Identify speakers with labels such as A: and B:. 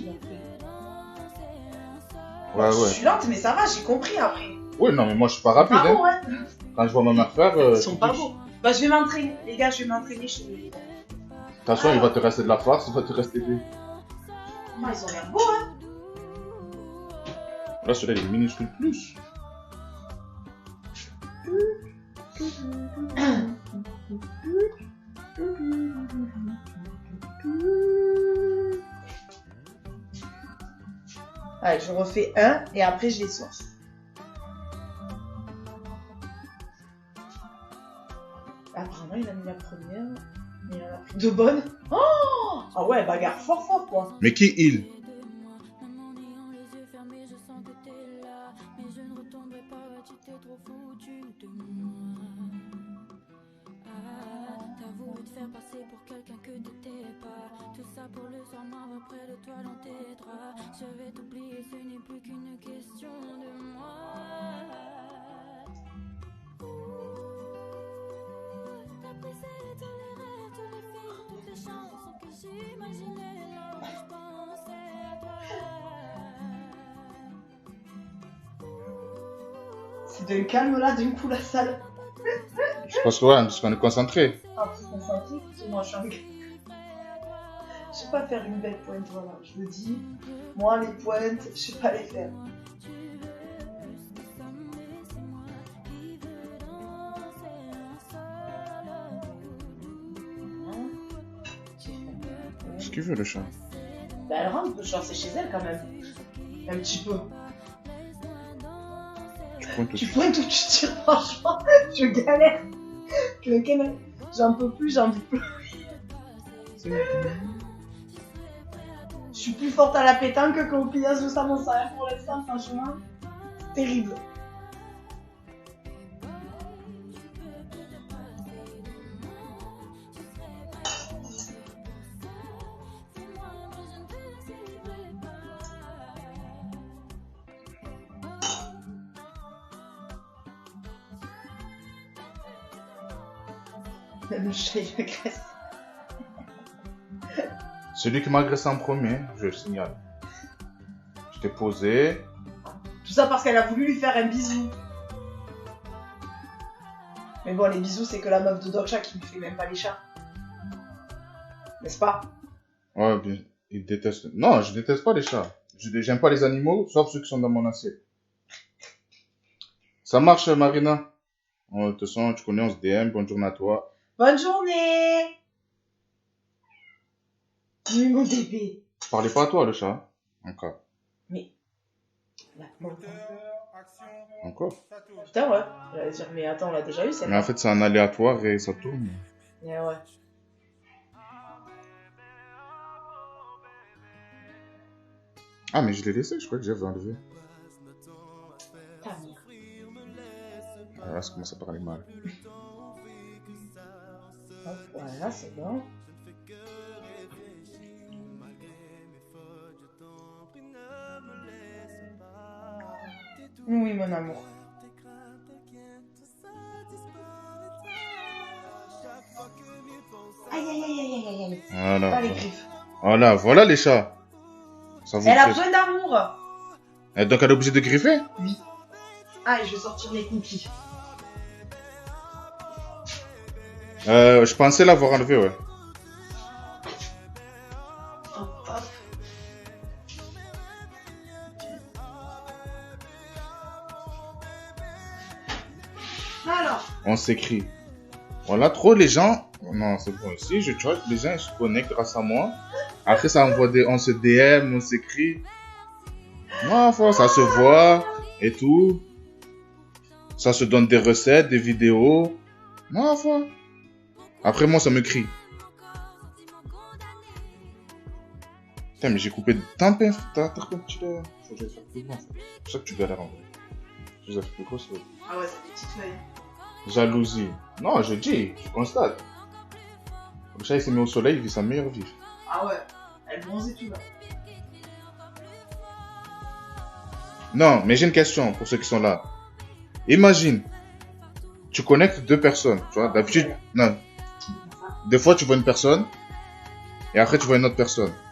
A: qui l'a fait.
B: Ouais,
A: Je
B: ouais.
A: suis lente, mais ça va, j'ai compris après.
B: Oui, non, mais moi, je suis pas rapide,
A: Pas
B: hein.
A: beau, ouais.
B: Quand je vois ma mère faire...
A: Ils sont pas beaux. Bah, je vais m'entraîner. Les gars, je vais m'entraîner chez eux.
B: De toute façon, il va te rester de la farce, il va te rester des...
A: Moi, ils ont l'air beaux, hein.
B: Là, celui-là, il est minuscule plus.
A: Allez, je refais un et après je les source. Apparemment, il a mis la première, mais il en a pris deux bonnes. Oh, ah ouais, bagarre fort quoi.
B: Mais qui il?
C: T'as voulu te faire passer pour quelqu'un que t'étais pas. Tout ça pour le soir m'avoir près de toi dans tes draps. Je vais t'oublier, ce n'est plus qu'une question de moi. T'as brisé tous les rêves, tous les films, toutes les chansons que j'imaginais. Là où je pensais à toi.
A: C'est d'un calme là, d'un coup la salle.
B: Je pense que ouais, parce qu'on est concentré.
A: Ah, faut se concentrer, parce que moi je suis en... Je sais pas faire une belle pointe, voilà. Je le dis, moi les pointes, je sais pas les faire.
B: Qu'est-ce qu'il veut, le chat?
A: Bah elle rentre, je c'est chez elle quand même. Un petit peu. Tu pointes ou tu tires, franchement, je galère. Lequel, j'en peux plus, j'en peux plus. Je suis plus forte à la pétanque qu'au pillage de Samon Saher pour l'instant, franchement. Terrible. Le chat, il agresse.
B: Celui qui m'a agressé en premier, je le signale. Je t'ai posé.
A: Tout ça parce qu'elle a voulu lui faire un bisou. Mais bon, les bisous, c'est que la meuf de Doksha qui lui fait même pas les chats. N'est-ce pas?
B: Ouais, bien. Il déteste. Non, je déteste pas les chats. J'aime pas les animaux, sauf ceux qui sont dans mon assiette. Ça marche, Marina. De toute façon, tu connais, on se DM. Bonne journée à toi.
A: Bonne journée! Oui, mon bébé.
B: Parlais pas à toi, le chat. Encore.
A: Mais... Là, bon.
B: Encore.
A: Putain, ouais. J'allais dire, mais attends, on l'a déjà eu, celle-là.
B: Mais en fait, c'est un aléatoire et ça tourne.
A: Ouais, ouais.
B: Ah, mais je l'ai laissé, je crois que j'avais enlevé.
A: Ta mère.
B: Ah, là, ça commence à parler mal.
A: Hop, voilà, c'est bon. Oui, mon amour. Aïe, aïe, aïe, aïe, aïe, aïe.
B: Voilà.
A: Pas les griffes.
B: Voilà, voilà les chats. Ça vous
A: Elle a
B: fait-
A: besoin d'amour.
B: Et donc, elle est obligée de griffer?
A: Oui. Ah, et je vais sortir les cookies.
B: Je pensais l'avoir enlevé, ouais.
A: Hop, hop. Alors,
B: On s'écrit. Voilà, trop les gens. Non, c'est bon ici. Je vois que les gens ils se connectent grâce à moi. Après, ça envoie des. On se DM, on s'écrit. Non, ça se voit et tout. Ça se donne des recettes, des vidéos. Non, faut. Après, moi, ça me crie. Putain, mais j'ai coupé tant de t'as coupé un petit peu. Faut que je fasse plus grand. C'est pour ça que tu galères en vrai. Je les ai fait plus grosses.
A: ah ouais, c'est des petites feuilles.
B: Jalousie. Non, je dis, je constate. Le chat, il s'est mis au soleil, il vit sa meilleure vie.
A: Ah ouais, elle bronze tout là.
B: Non, mais j'ai une question pour ceux qui sont là. Imagine, tu connectes deux personnes, tu vois, d'habitude, non. Des fois, tu vois une personne, et après, tu vois une autre personne.